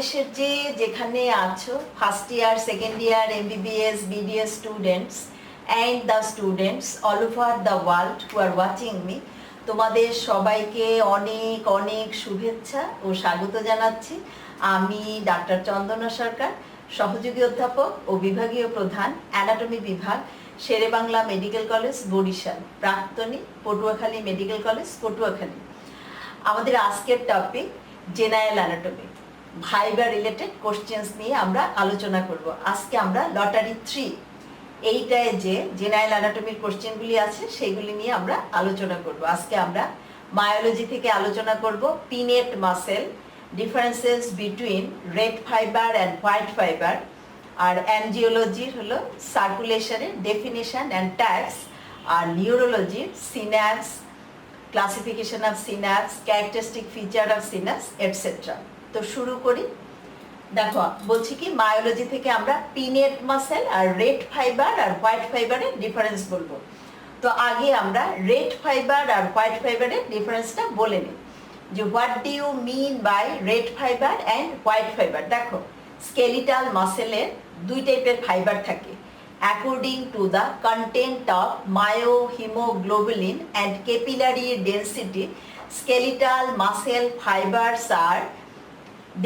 বাংলাদেশের যেখানে আছো first year second year MBBS BDS students and the students all over the world who are watching me, তোমাদের সবাইকে অনেক অনেক শুভেচ্ছা ও স্বাগত জানাচ্ছি। আমি ডাক্তার চন্দনা সরকার, সহযোগী অধ্যাপক ও বিভাগীয় প্রধান, অ্যানাটমি বিভাগ, শেরেবাংলা মেডিকেল কলেজ বরিশাল, প্রাক্তনী, পটুয়াখালী মেডিকেল কলেজ পটুয়াখালী। আমাদের আজকের topic general anatomy, viva related questions নিয়ে আমরা আলোচনা করব। আজকে আমরা লটারি 3 এইটায় যে জেনারেল অ্যানাটমির কোশ্চেনগুলি আছে সেগুলি নিয়ে আমরা আলোচনা করব। আজকে আমরা মায়োলজি থেকে আলোচনা করব pennate muscle, differences between red fibre and white fibre, আর অ্যানজিওলজির হলো সার্কুলেশনের ডেফিনেশন অ্যান্ড টাইপস, আর নিউরোলজির synapse, classification of synapse, characteristic feature of synapse etcetera. তো শুরু করি। দেখো বলছি কি, মায়োলজি থেকে আমরা পিনেট মাসেল আর রেড ফাইবার আর হোয়াইট ফাইবারের ডিফারেন্স বলবো। তো আগে আমরা রেড ফাইবার আর হোয়াইট ফাইবারের ডিফারেন্সটা বলে নিই যে what do you mean by red fibre and white fibre. দেখো, স্কেলিটাল মাসেলের দুই টাইপের ফাইবার থাকে। According to the content of myohemoglobin and capillary density, skeletal muscle fibers are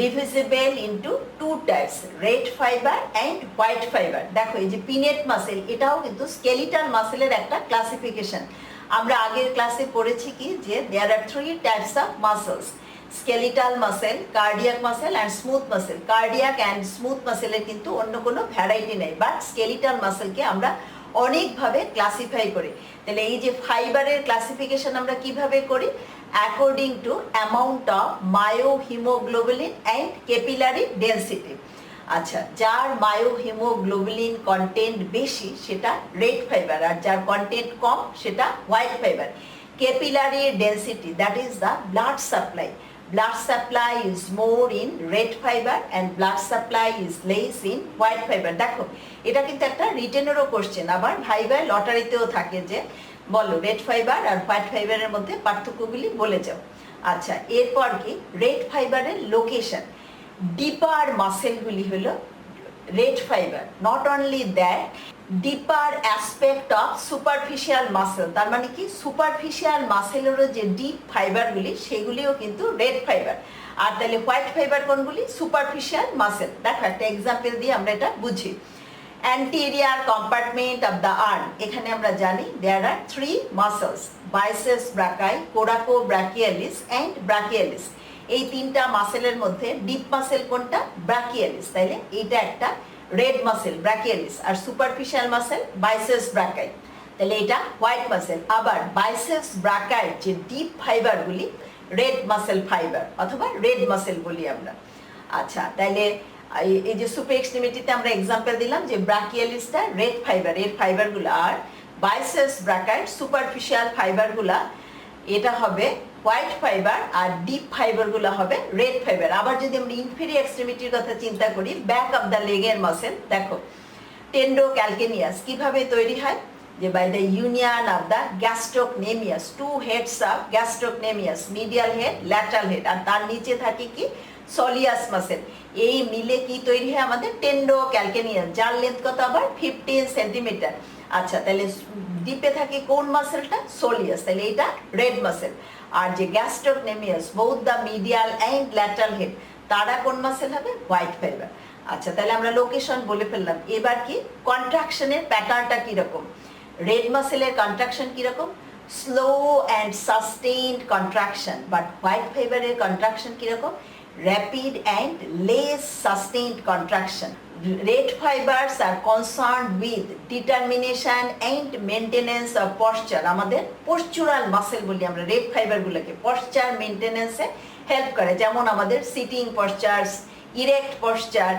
divisible into two types, red fiber and white fiber. দেখো এই যে pinned muscle, এটাও কিন্তু স্কেলিটাল মাসেলের একটা ক্লাসিফিকেশন। আমরা আগের ক্লাসে পড়েছি কি যে there are 3 types of muscles, skeletal muscle, cardiac muscle and smooth muscle. Cardiac and smooth মাসেলের কিন্তু অন্য কোনো ভ্যারাইটি নেই, বাট স্কেলিটাল মাসেলকে আমরা অনেকভাবে ক্লাসিফাই করি। তাহলে এই যে ফাইবারের ক্লাসিফিকেশন আমরা কিভাবে করি? According to amount of myohaemoglobin and capillary density. আচ্ছা, যার মায়োহিমোগ্লোবিন কন্টেন্ট বেশি সেটা রেড ফাইবার, আর যার কন্টেন্ট কম সেটা white fibre. Capillary density, that is the blood supply. Blood supply is more in red fiber and blood supply is less in white fiber. দেখো, এটা কিন্তু একটা রিটেনেরও কোশ্চেন, আবার ভাইবায় লটারিতেও থাকে যে বলো রেড ফাইবার আর হোয়াইট ফাইবারের মধ্যে পার্থক্যগুলি বলে যাও। আচ্ছা, এরপর কি রেড ফাইবারের লোকেশন, ডিপার মাসেলগুলি হলো red fibre. Not only that, deeper aspect of superficial muscle, তার মানে কি সুপারফিশিয়াল মাসেলেরও যে ডিপ ফাইবারগুলি সেগুলিও কিন্তু রেড ফাইবার। আর তাহলে হোয়াইট ফাইবার কোনগুলি? Superficial muscle. দেখো একটা এক্সাম্পল দিয়ে আমরা এটা বুঝি। Anterior compartment of the arm, এখানে আমরা জানি there are 3 muscles, biceps brachii, coracobrachialis and brachialis. এই 3টা মাসেলের মধ্যে ডিপ মাসেল কোনটা? ব্রাকিয়ালিস। তাইলে এইটা একটা রেড মাসেল ব্রাকিয়ালিস, আর সুপারফিশিয়াল মাসেল বাইসেপস ব্রাকাই। তাহলে এটা হোয়াইট মাসেল। আবার বাইসেপস ব্রাকাই যে ডিপ ফাইবারগুলি রেড মাসেল ফাইবার অথবা রেড মাসেল বলি আমরা। আচ্ছা, তাহলে এই যে সুপার এক্সট্রিমিটিতে আমরা এক্সাম্পল দিলাম যে ব্রাকিয়ালিসটা রেড ফাইবার, এর ফাইবারগুলো, আর বাইসেপস ব্রাকাই সুপারফিশিয়াল ফাইবারগুলা এটা হবে হোয়াইট ফাইবার, আর ডিপ ফাইবারগুলো হবে রেড ফাইবার। আবার যদি আমরা ইনফেরিয়র এক্সট্রিমিটির কথা চিন্তা করি, ব্যাক অফ দ্য লেগের মাসেল, দেখো টেন্ডো ক্যালকেনিয়াস কিভাবে তৈরি হয়? যে by the union of the gastrocnemius, 2 heads of gastrocnemius, medial head, lateral head, আর তার নিচে থাকে কি সলিয়াস মাসেল। এই মিলে কি তৈরি হয় আমাদের? টেন্ডো ক্যালকেনিয়াস, যার লেন্থ কত আবার 15 সেন্টিমিটার। আচ্ছা, তাহলে ডিপে থাকে কোন মাসেলটা? সোলিয়াস। তাহলে এটা রেড মাসেল। আর যে gastrocnemius, both the medial and lateral head, তারা কোন মাসেল হবে? White fibre. আচ্ছা, তাহলে আমরা লোকেশন বলে ফেললাম। এবার কি কন্ট্রাকশনের প্যাটার্নটা কিরকম? রেড মাসেলের কন্ট্রাকশন কিরকম? Slow and sustained contraction. But white ফাইবারের কন্ট্রাকশন কিরকম? Rapid and less sustained contraction. Red fibers are concerned with determination and maintenance of posture. আমাদের postural muscle বলি আমরা রেড ফাইবারগুলোকে, posture maintenance-এ হেল্প করে। যেমন আমাদের সিটিং পশ্চার, ইরেক্ট পশ্চার,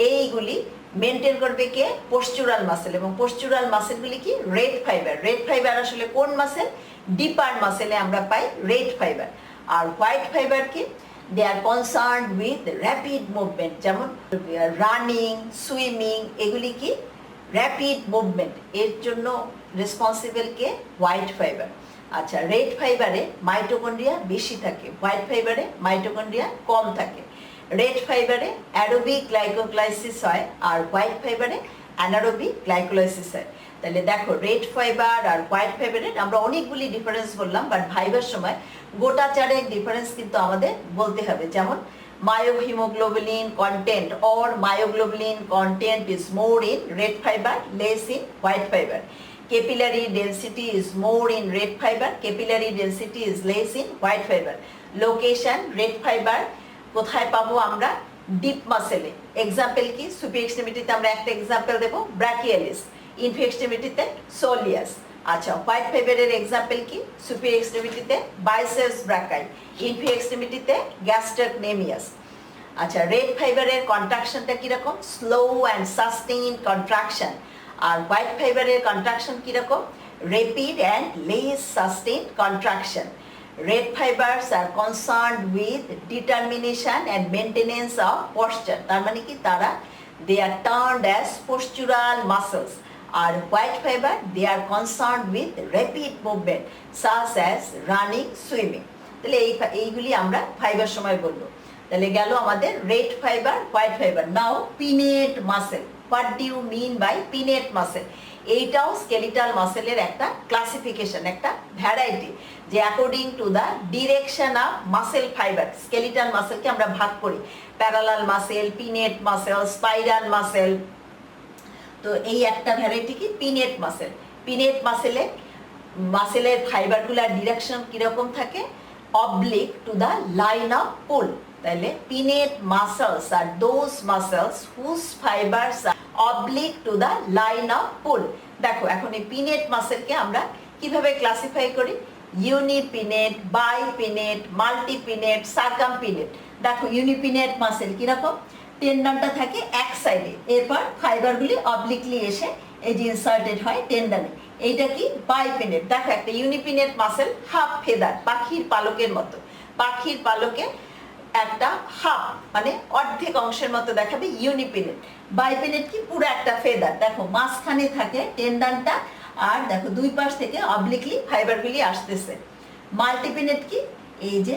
এইগুলি maintain করবে কে? postural muscle। এবং postural muscle-গুলি কি? Red fibre. রেড ফাইবার আসলে কোন মাসেল? ডিপার মাসেলে আমরা পাই রেড ফাইবার। আর হোয়াইট ফাইবার কি? they are concerned with rapid movement, যেমন রানিং, সুইমিং, এগুলি কি র্যাপিড মুভমেন্ট, এর জন্য রেসপন্সিবল কে? White fibre. আচ্ছা, রেড ফাইবারে মাইটোকন্ড্রিয়া বেশি থাকে, হোয়াইট ফাইবারে মাইটোকন্ড্রিয়া কম থাকে। রেড ফাইবারে অ্যারোবিক গ্লাইকোলাইসিস হয় আর হোয়াইট ফাইবারে অ্যানারোবিক গ্লাইকোলাইসিস হয়। তাহলে দেখো রেড ফাইবার আর হোয়াইট ফাইবারের আমরা অনেকগুলি ডিফারেন্স বললাম, বাট ভাইবার সময় গোটা চারেক ডিফারেন্স কিন্তু আমাদের বলতে হবে। যেমন myohemoglobin content or myoglobin content is more in red fiber, less in white fiber. Capillary density is more in red fiber, capillary density is less in white fiber. Location red fiber কোথায় পাবো আমরা? Deep মাসেলে। Example কি? Superior এক্সট্রিমিটিতে আমরা একটা example দেবো, brachialis. Inferior এক্সট্রিমিটিতে সোলিয়াস। আচ্ছা, হোয়াইট ফাইবারের এক্সাম্পল কি? সুপিরিয়র এক্সট্রিমিটিতে বাইসেপস ব্রাকাই, ইনফিরিয়র এক্সট্রিমিটিতে গ্যাস্ট্রাকনেমিয়াস। আচ্ছা, রেড ফাইবারের কন্ট্রাকশনটা কিরকম? Slow and sustain contraction. আর হোয়াইট ফাইবারের কন্ট্রাকশন কিরকম? Rapid and less sustain contraction. Red fibers are concerned with determination and maintenance of posture. তার মানে কি? তারা they are termed as postural muscles. R white fiber they are concerned with rapid movement such as running, swimming. তাহলে এইগুলি আমরা fibre সময় বলবো। তাহলে গেল আমাদের red fibre, white fibre. Now pennate muscle. What do you mean by pennate muscle? এইটাও skeletal মাসেলের একটা ক্লাসিফিকেশন, একটা ভ্যারাইটি, যে according to the direction of muscle fibre skeletal মাসেলকে আমরা ভাগ করি। Parallel muscle, pennate muscle, spiral muscle. তো এই একটা ভ্যারাইটি কি? Pennate muscle. পিনেট মাসেলের ফাইবারগুলোর ডিরেকশন কিরকম থাকে? Oblique to the line of pull. তাহলে pennate muscles are those muscles whose fibres are oblique to the line of pull. দেখো এখন এই পিনেট মাসেলকে আমরা কিভাবে ক্লাসিফাই করি? ইউনিপিনেট, বাইপিনেট, মাল্টিপিনেট, সার্কামপিনেট। দেখো ইউনিপিনেট মাসেল কিরকম? টেন্ডনটা থাকে এক সাইডে, এরপর ফাইবারগুলি অবলিকলি এসে এই যে ইনসার্টেড হয় টেন্ডনে। এইটা কি? বাইপিনেট। দেখো একটা ইউনিপিনেট মাসেল হাফ ফেদার, পাখির পালকের মতো। পাখির পালকে একটা হাফ মানে অর্ধেক অংশের মতো দেখাবে ইউনিপিনেট। বাইপিনেট কি? পুরো একটা ফেদার। দেখো মাঝখানে থাকে টেন্ডনটা, আর দেখো দুই পাশ থেকে অবলিকলি ফাইবারগুলি আসতেছে। মাল্টিপিনেট কি? এই যে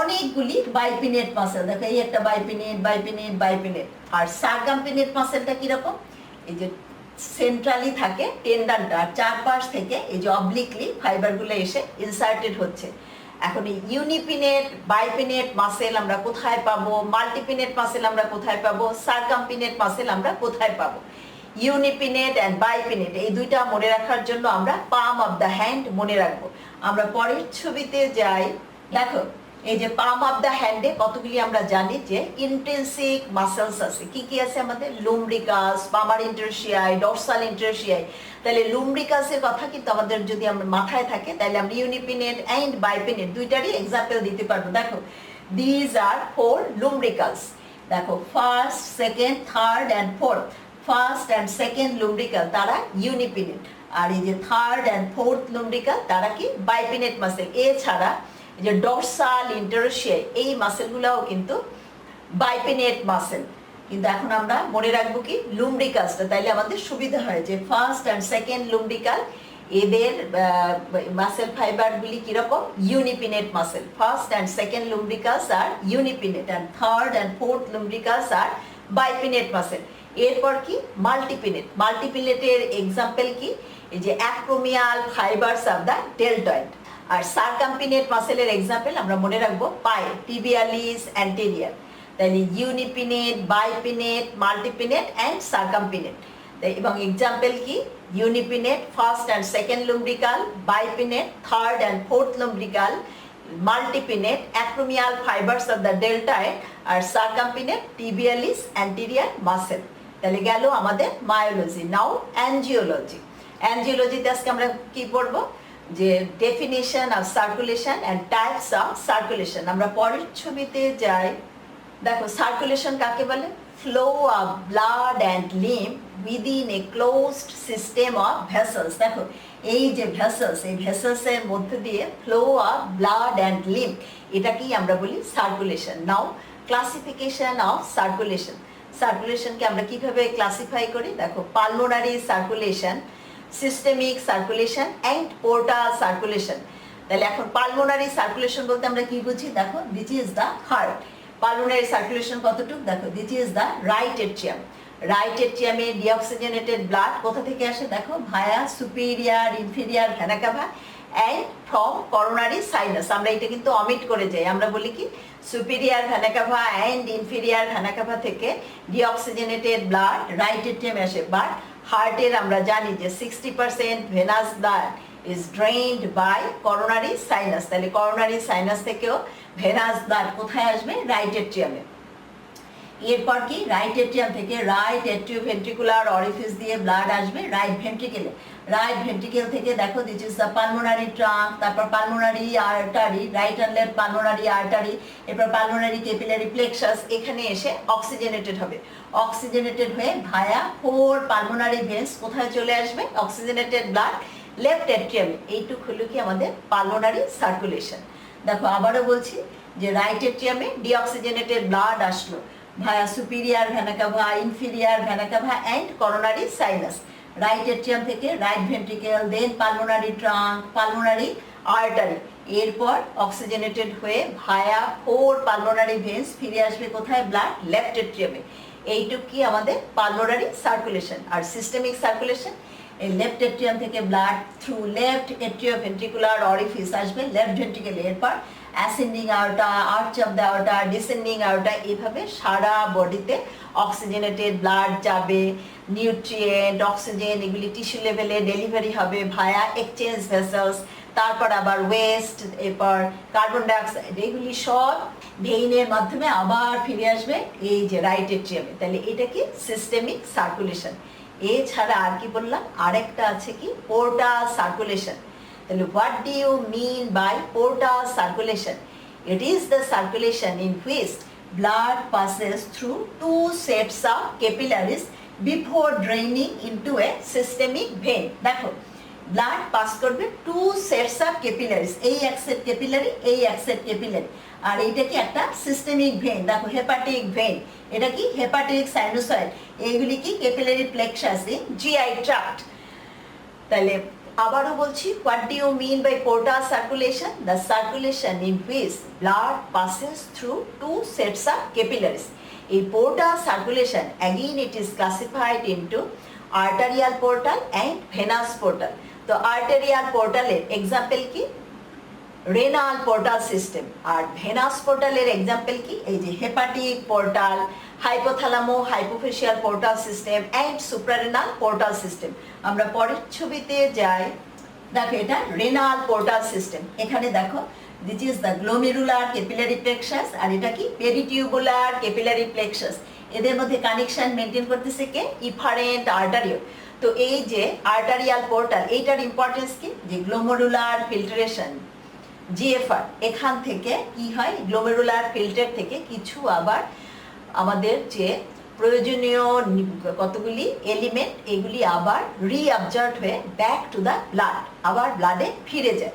অনেকগুলি বাইপিনেট মাসেল। দেখো এই একটা বাইপিনেট, বাইপিনেট, বাইপিনেট। আর সার্কামপিনেট মাসেলটা কিরকম? এই যে সেন্ট্রালি থাকে টেন্ডনটা, আর চারপাশ থেকে এই যে অবলিকলি ফাইবারগুলো এসে ইনসার্টেড হচ্ছে। এখন এই ইউনিপিনেট, বাইপিনেট মাসেল আমরা কোথায় পাবো? মাল্টিপিনেট মাসেল আমরা কোথায় পাবো? সার্কামপিনেট মাসেল আমরা কোথায় পাবো? ইউনিপিনেট অ্যান্ড বাইপিনেট এই দুইটা মনে রাখার জন্য আমরা পাম অফ দ্য হ্যান্ড মনে রাখবো। আমরা পরের ছবিতে যাই। দেখো এই যে পাম অফ দ্য হ্যান্ডে কতগুলি আমরা জানি যে ইন্ট্রিনসিক মাসেলস আছে। কি কি আছে আমাদের? লুম্ব্রিকাস, পামার ইন্টারশিয়াই, ডরসাল ইন্টারশিয়াই। তাহলে লুম্ব্রিকাসের কথা কিন্তু আমাদের যদি আমরা মাথায় থাকে, তাহলে আমরা ইউনিপিনেট অ্যান্ড বাইপিনেট দুইটারই এক্সাম্পল দিতে পারবো। দেখো দিজ আর ফোর লুম্ব্রিকালস। দেখো first, second, third and fourth. First and second lumbrical তারা ইউনিপিনেট, আর এই যে থার্ড অ্যান্ড ফোর্থ লুম্ব্রিকাল তারা কি? বাইপিনেট মাসেল। এছাড়া যে ডরসাল ইন্টারশিয়াই এই মাসেলগুলোও কিন্তু বাইপিনেট মাসেল। কিন্তু এখন আমরা মনে রাখবো কি? লুম্ব্রিকালসটা। তাইলে আমাদের সুবিধা হয় যে ফার্স্ট অ্যান্ড সেকেন্ড লুম্ব্রিকাল এদের মাসেল ফাইবারগুলি কিরকম? Unipennate muscle. First and second lumbricals are unipennate, and third and fourth lumbricals are bipennate muscle. এরপর কি? মাল্টিপিনেট। মাল্টিপিনেটের এক্সাম্পল কি? এই যে acromial fibres of the deltoid. আর সার্কামপিনেট মাসেলের এক্সাম্পল আমরা মনে রাখবো পায়ে, টিবিয়ালিস, অ্যান্টেরিয়ার। তাহলে ইউনিপিনেট, বাইপিনেট, মাল্টিপিনেট অ্যান্ড সার্কামপিনেট। এবং এক্সাম্পল কি? Unipennate first and second lumbrical, bipennate third and fourth lumbrical, multipennate acromial fibres of the deltoid, আর সার্কামপিনেট টিবিয়ালিস, অ্যান্টেরিয়ার মাসেল। তাহলে গেল আমাদের মায়োলজি। নাও অ্যাঞ্জিওলজি। অ্যাঞ্জিওলজিতে আজকে আমরা কি পড়বো? যে definition of circulation and types of circulation. আমরা পরের ছবিতে যাই। দেখো সার্কুলেশন কাকে বলে? Flow of blood and lymph within a closed system of vessels. দেখো এই যে ভেসেলস, এই ভেসেলসের মধ্যে দিয়ে flow of blood and lymph, এটাকেই আমরা বলি circulation. Now classification of circulation. সার্কুলেশনকে আমরা কিভাবে ক্লাসিফাই করি? দেখো pulmonary circulation, systemic circulation and portal circulation. তাহলে এখন পালমোনারি সার্কুলেশন বলতে আমরা কি বুঝি? দেখো this is the heart. Pulmonary circulation কতটুকু দেখো, this is the right atrium. Right এট্রিয়ামে ডিঅক্সিজেনেটেড ব্লাড কোথা থেকে আসে দেখো, via superior inferior vena cava and from coronary sinus. আমরা এটা কিন্তু অমিট করে যাই, আমরা বলি কি superior vena cava and inferior vena cava থেকে ডিঅক্সিজেনেটেড ব্লাড রাইট এট্রিয়ামে আসে। বাট হার্টের আমরা জানি যে 60% venous blood is drained by coronary sinus. তাহলে করোনারি সাইনাস থেকেও ভেনাস ব্লাড কোথায় আসবে, রাইট এট্রিয়ামে। এরপর কি রাইট এট্রিয়াম থেকে রাইট এট্রিওভেন্ট্রিকুলার অরিফিস দিয়ে ব্লাড আসবে রাইট ভেন্ট্রিকেলে। রাইট ভেন্ট্রিকেল থেকে দেখো this is the pulmonary trunk, তারপর pulmonary artery, right and left pulmonary artery, এরপর পালমোনারি ক্যাপিলারি প্লেক্সাস, এখানে এসে অক্সিজেনেটেড হবে। অক্সিজেনেটেড হয়ে ভায়া 4 পালমোনারি ভেন্স কোথায় চলে আসবে, অক্সিজেনেটেড ব্লাড লেফট এট্রিয়ামে। এইটুক হলো কি আমাদের পালমোনারি সার্কুলেশন। দেখো আবারও বলছি যে রাইট এট্রিয়ামে ডিঅক্সিজেনেটেড ব্লাড আসলো via superior vena cava, inferior vena cava and coronary sinus. Right atrium থেকে right ventricle, then pulmonary trunk, pulmonary artery, এরপর অক্সিজেনেটেড হয়ে ভায়া 4 পালমোনারি ভেন্স ফিরে আসবে কোথায়, ব্লাড লেফট এট্রিয়ামে। এইটুক কি আমাদের পালমোনারি সার্কুলেশন। আর সিস্টেমিক সার্কুলেশন, এই লেফট এট্রিয়াম থেকে blood through left atrioventricular orifice আসবে লেফট ভেন্ট্রিকেলে, এরপর ascending aorta, arch of the aorta, descending aorta, এইভাবে সারা বডিতে অক্সিজেনেটেড ব্লাড যাবে। নিউট্রিয়েন্ট, অক্সিজেন এগুলি টিস্যু লেভেলে ডেলিভারি হবে ভায়া এক্সচেঞ্জ ভেসেলস, তারপর আবার ওয়েস্ট, এরপর কার্বন ডাইঅক্সাইড, এগুলি সব ভেইনের মাধ্যমে আবার ফিরে আসবে এই যে রাইট এট্রিয়ামে। তাহলে এটা কি সিস্টেমিক সার্কুলেশন। এছাড়া আর কি বললাম, আরেকটা আছে কি পোর্টাল সার্কুলেশন। তাহলে what do you mean by portal circulation? It is the circulation in which blood passes through 2 sets of capillaries before draining into a systemic vein. দেখো ব্লাড পাস করবে 2 sets of capillaries, এই এক set capillary, এই এক set capillary, আর এইটা কি একটা systemic vein. দেখো হেপাটিক ভেন, এটা কি হেপাটিক সাইনোসয়েড, এইগুলি কি capillary plexus in GI tract. তাহলে আবারও বলছি, what do you mean by portal circulation? The circulation in which blood passes through 2 sets of capillaries. এই portal circulation again it is classified into arterial portal and venous portal. তো arterial পোর্টালের example কি, renal portal system, আর venous পোর্টালের example কি, এই যে hepatic portal, hypothalamo hypophyseal portal system and suprarenal portal system. আমরা পরের ছবিতে যাই, দেখো এটা রেনাল পোর্টাল সিস্টেম। এখানে দেখো this is the glomerular capillary plexus, আর এটা কি পেরিটিউবুলার ক্যাপিলারি প্লেক্সাস। এদের মধ্যে কানেকশন মেনটেন করতেছে কে, ইফারেন্ট আর্টারিও। তো এই যে আর্টারিয়াল পোর্টাল, এইটার ইম্পর্টেন্স কি, যে গ্লোমেরুলার ফিল্টারেশন জিএফআর, এখান থেকে কি হয়, গ্লোমেরুলার ফিল্টার থেকে কিছু আবার আমাদের যে প্রয়োজনীয় কতগুলি এলিমেন্ট, এগুলি আবার রিঅ্যাবজর্ব হয়ে ব্যাক টু দ্য ব্লাড, আবার ব্লাডে ফিরে যায়।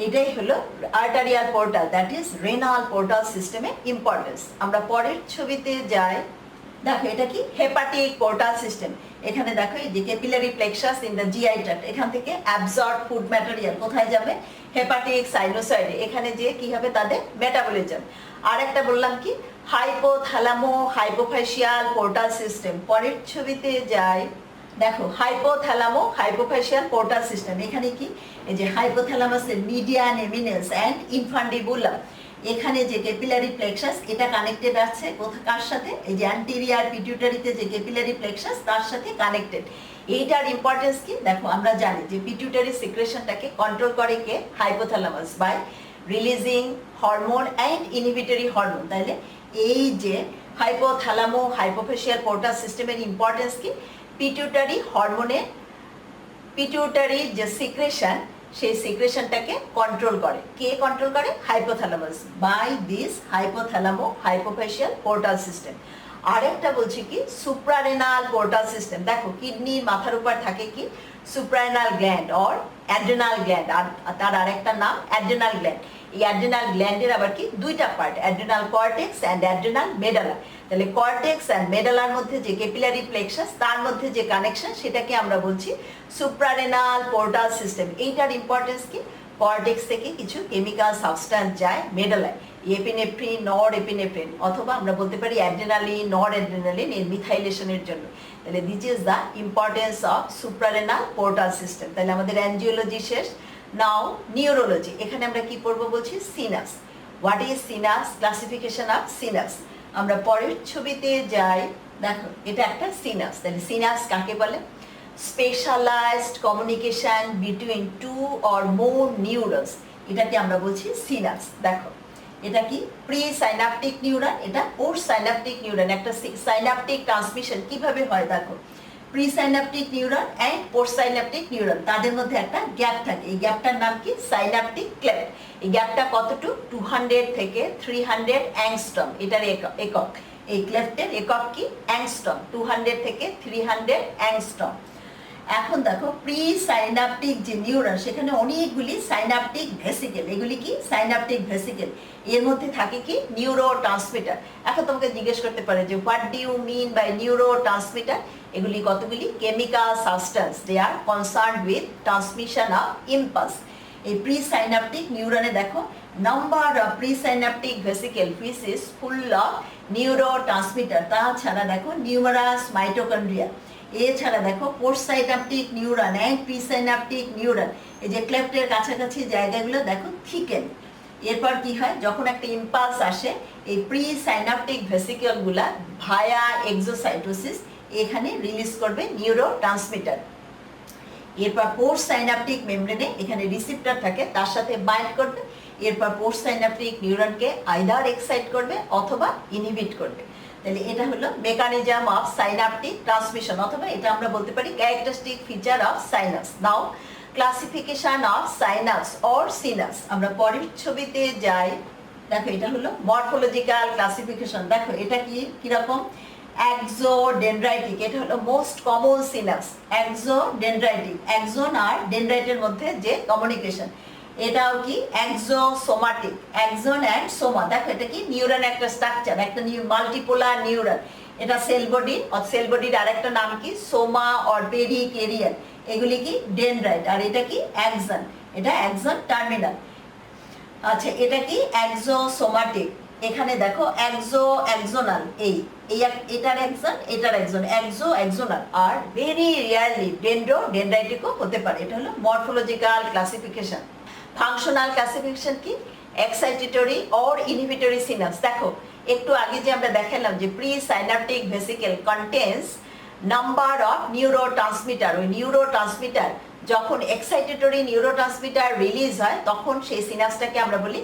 এটাই হলো arterial portal, that is renal portal সিস্টেমের ইম্পর্টেন্স। আমরা পরের ছবিতে যাই, দেখো এটা কি হেপাটিক পোর্টাল সিস্টেম। এখানে দেখো এই যে capillary plexus in the GI tract, এখান থেকে অ্যাবজর্ব ফুড ম্যাটেরিয়াল কোথায় যাবে, হেপাটিক সাইনোসয়েডে, এখানে যে কি হবে তাদের মেটাবলিজম। আর একটা বললাম কি হাইপোথ্যালামো হাইপোফেশিয়াল পোর্টাল সিস্টেম। পরের ছবিতে যাই, দেখো হাইপোথ্যালামো হাইপোফেশিয়াল পোর্টাল সিস্টেম। এখানে কি এই যে হাইপোথ্যালামাসের মিডিয়ান এমিনেন্স অ্যান্ড ইনফান্ডিবুলাম, এখানে যে ক্যাপিলারি প্লেক্সাস এটা কানেক্টেড আছে কার সাথে, এই যে অ্যান্টেরিয়ার পিটিউটারিতে যে ক্যাপিলারি প্লেক্সাস তার সাথে কানেক্টেড। এইটার ইম্পর্টেন্স কি, দেখো আমরা জানি যে পিটিউটারি সিক্রেশনটাকে কন্ট্রোল করে কে, hypothalamus, by releasing hormone and inhibitory hormone. তাহলে এই যে হাইপোথ্যালামো হাইপোফেশিয়াল পোর্টাল সিস্টেমের ইম্পর্টেন্স কি, পিটিউটারি হরমোনের, পিটিউটারি যে সিক্রেশন, সেই সিক্রেশনটাকে কন্ট্রোল করে কে, কন্ট্রোল করে hypothalamus by this hypothalamo hypophyseal portal system. আরেকটা বলছি কি সুপ্রারেনাল পোর্টাল সিস্টেম। দেখো কিডনির মাথার উপর থাকে কি suprarenal gland or adrenal gland, আর তার আরেকটা নাম অ্যাড্রেনাল গ্ল্যান্ড। এই অ্যাড্রেনাল গ্ল্যান্ডের আবার কি দুইটা part, adrenal cortex and adrenal medulla. তাহলে কর্টেক্স অ্যান্ড মেডালার মধ্যে যে ক্যাপিলারি প্লেক্সাস, তার মধ্যে যে কানেকশন, সেটাকে আমরা বলছি সুপ্রারেনাল পোর্টাল সিস্টেম। এইটার ইম্পর্টেন্স কি, কর্টেক্স থেকে কিছু কেমিক্যাল সাবস্ট্যান্স যায় মেডালায়, এপিনেফ্রিন, নর এপিনেফ্রিন, অথবা আমরা বলতে পারি অ্যাড্রেনালিন, নর অ্যাড্রেনালিন এর মিথাইলেশনের জন্য। তাহলে this is the importance of suprarenal portal system. তাহলে আমাদের অ্যাঞ্জিওলজি শেষ। নাও নিউরোলজি, এখানে আমরা কি পড়বো বলছি? Synapse. What is synapse? Classification of synapse. আমরা পরের ছবিতে যাই, দেখো এটা একটা সিনাস। তাহলে সিনাস কাকে বলে? Specialized communication between two or more neurons, এটাকে আমরা বলছি সিনাস। দেখো এটা কি? প্রি সাইনাপটিক নিউরন, এটা পোস্ট সাইনাপটিক নিউরন। একটা সাইনাপটিক ট্রান্সমিশন কিভাবে হয় দেখো, presynaptic neuron and postsynaptic neuron, তাদের মধ্যে একটা গ্যাপ থাকে। এই গ্যাপটার নাম কি? Synaptic cleft. এই গ্যাপটা কতটুকু? 200 থেকে 300 অ্যাংস্ট্রম, এটার একক। এই ক্লেফটের একক কি? অ্যাংস্ট্রম। 200 থেকে 300 অ্যাংস্ট্রম। এখন দেখো প্রি সাইনাপটিক যে নিউরন, সেখানে অনেকগুলি সাইনাপটিক ভেসিকেল। এগুলি কি? Synaptic vesicle. এর মধ্যে থাকে কি? Neurotransmitter. এখন তোমাকে জিজ্ঞেস করতে পারে যে what do you mean by neurotransmitter? এগুলি কতগুলি chemical substance, they are concern with transmission of impulse. এই প্রি সাইনাপটিক নিউরনে দেখো number of presynaptic vesicle which is full of neurotransmitter. তাছাড়া দেখো নিউমারাস মাইটোকন্ড্রিয়া। এছাড়া দেখো postsynaptic neuron and presynaptic neuron, এই যে ক্লেফটের কাছাকাছি জায়গাগুলো দেখো থিকেন। এরপর কি হয়? যখন একটা ইম্পালস আসে, এই প্রি সাইনাপটিক ভেসিকেলগুলা ভায়া এক্সোসাইটোসিস এখানে রিলিজ করবে নিউরো ট্রান্সমিটার। এরপর পোস্ট সাইনাপটিক মেমব্রেনে এখানে রিসিপ্টর থাকে, তার সাথে বাইন্ড করবে। এরপর পোস্ট সাইনাপটিক নিউরনকে আইদার এক্সাইট করবে অথবা ইনহিবিট করবে। তাহলে এটা হলো মেকানিজম অফ সাইনাপটিক ট্রান্সমিশন, অথবা এটা আমরা বলতে পারি characteristic feature of synapse. Now classification of synapse or synapse. আমরা পরের ছবিতে যাই, দেখো এটা হলো মরফোলজিক্যাল ক্লাসিফিকেশন। দেখো এটা কি কিরকম? এক্সোডেনড্রাইটিক, এটা হলো মোস্ট কমন সিনাস। এক্সোডেনড্রাইটিক, এক্সন আর ডেনড্রাইটের মধ্যে যে কমিউনিকেশন, এটাও কি? এক্সোসোমাটিক, এক্সন অ্যান্ড সোমা। দেখো এটা কি? নিউরন একটা স্ট্রাকচার, একটা মাল্টিপোলার নিউরন। এটা সেল বডি, সেল বডির আরেকটা নাম কি? সোমা অর পেরিকেরিয়াল। এগুলি কি? ডেনড্রাইট। আর এটা কি? এক্সন, এটা এক্সন টার্মিনাল। আচ্ছা এটা কি? এক্সোসোমাটিক। এখানে দেখো এক্সোনাল, এটার এক্সন, এটার এক্সন, এক্সোনাল। আর ভেরি রিয়ারলি ডেনড্রাইটিকও হতে পারে। এটা হলো মরফোলজিক্যাল ক্লাসিফিকেশন। ফাংশনাল ক্লাসিফিকেশন কি? Excitatory or inhibitory synapse. দেখো একটু আগে যে আমরা দেখালাম যে presynaptic vesicle contains number of neurotransmitter. ওই নিউরো ট্রান্সমিটার যখন এক্সাইটেটরি নিউরো ট্রান্সমিটার রিলিজ হয়, তখন সেই সিনাসটাকে আমরা বলি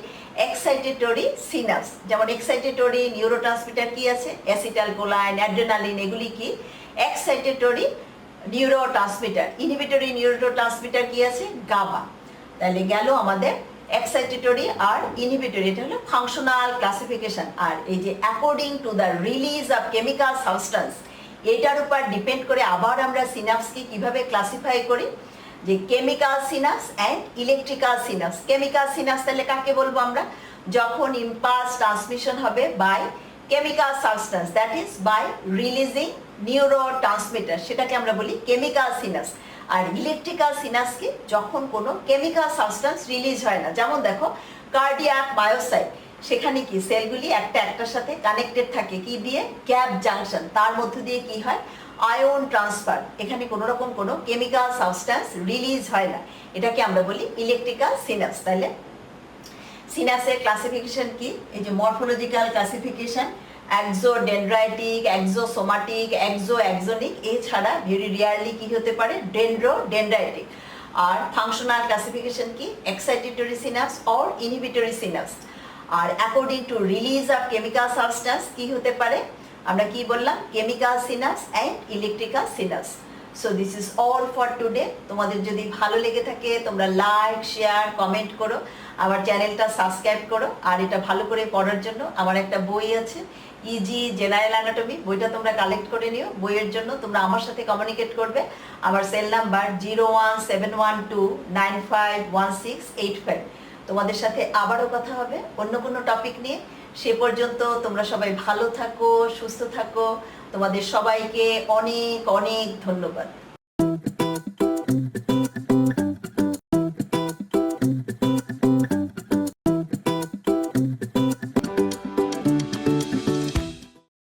এক্সাইটেটরি সিনাস। যেমন এক্সাইটেটরি নিউরো ট্রান্সমিটার কি আছে? অ্যাসিটাইলকোলাইন, অ্যাড্রেনালিন, এগুলি কি? Excitatory neuro transmitter. Inhibitory neuro transmitter কি আছে? গাবা। তাহলে গেল আমাদের এক্সাইটেটরি আর ইনহিবিটরি। এটা হলো ফাংশনাল ক্লাসিফিকেশন। আর এই যে according to the release of chemical substance, এটার উপর ডিপেন্ড করে আবার আমরা সিনাপসকে কিভাবে ক্লাসিফাই করি, যে chemical synapse and electrical synapse. Chemical synapse তাহলে কাকে বলবো আমরা? যখন ইম্পালস ট্রান্সমিশন হবে by chemical substance, that is by releasing neurotransmitter, সেটাকে আমরা বলি কেমিক্যাল সিনাস। আর ইলেকট্রিক্যাল সিনাস কি? যখন কোনো কেমিক্যাল সাবস্টেন্স রিলিজ হয় না। যেমন দেখো কার্ডিয়াক মায়োসাইট, সেখানে কি সেলগুলি একটার সাথে কানেক্টেড থাকে কি দিয়ে? Gap junction. তার মধ্যে দিয়ে কি হয়? Ion transfer. এখানে কোনো রকম কোনো কেমিক্যাল সাবস্টেন্স রিলিজ হয় না, এটাকে আমরা বলি ইলেকট্রিক্যাল সিনাস। তাহলে সিনাসের ক্লাসিফিকেশন কি? এই যে মরফোলজিক্যাল ক্লাসিফিকেশন, এক্সোডেনড্রাইটিক, এক্সোসোমাটিক, এক্সোনিক। এছাড়া ভেরি রিয়ারলি কি হতে পারে? ডেনড্রাইটিক। আর ফাংশনাল ক্লাসিফিকেশন কি? Excitatory synapse or inhibitory synapse. আর according to release of chemical substance কি হতে পারে? আমরা কি বললাম? Chemical synapse and electrical synapse. So this is all for today. তোমাদের যদি ভালো লেগে থাকে তোমরা লাইক, শেয়ার, কমেন্ট করো, আমার চ্যানেলটা সাবস্ক্রাইব করো। আর এটা ভালো করে পড়ার জন্য আমার একটা বই আছে, ইজি জেনারেল অ্যানাটমি, বইটা তোমরা কালেক্ট করে নিও। বইয়ের জন্য তোমরা আমার সাথে কমিউনিকেট করবে। আমার সেল নাম্বার 017129516585। তোমাদের সাথে আবারও কথা হবে অন্য কোনো টপিক নিয়ে। সে পর্যন্ত তোমরা সবাই ভালো থাকো, সুস্থ থাকো। তোমাদের সবাইকে অনেক অনেক ধন্যবাদ।